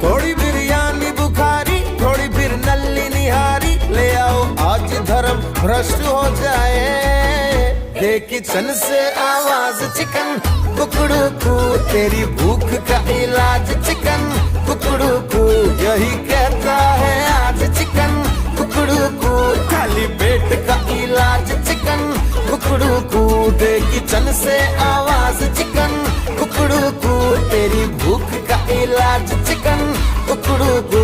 थोड़ी बिरयानी बुखारी, थोड़ी फिर नल्ली निहारी, ले आओ आज धर्म भ्रष्ट हो जाए। दे किचन से आवाज चिकन कुकड़ू कू, तेरी भूख का इलाज चिकन कुकड़ू कू, यही कहता है आज चिकन कुकड़ू कू, खाली पेट का इलाज चिकन कुकड़ू कू। दे किचन से आवाज चिकन कुकड़ू कू, तेरी भूख का इलाज चिकन कुकड़ू कू।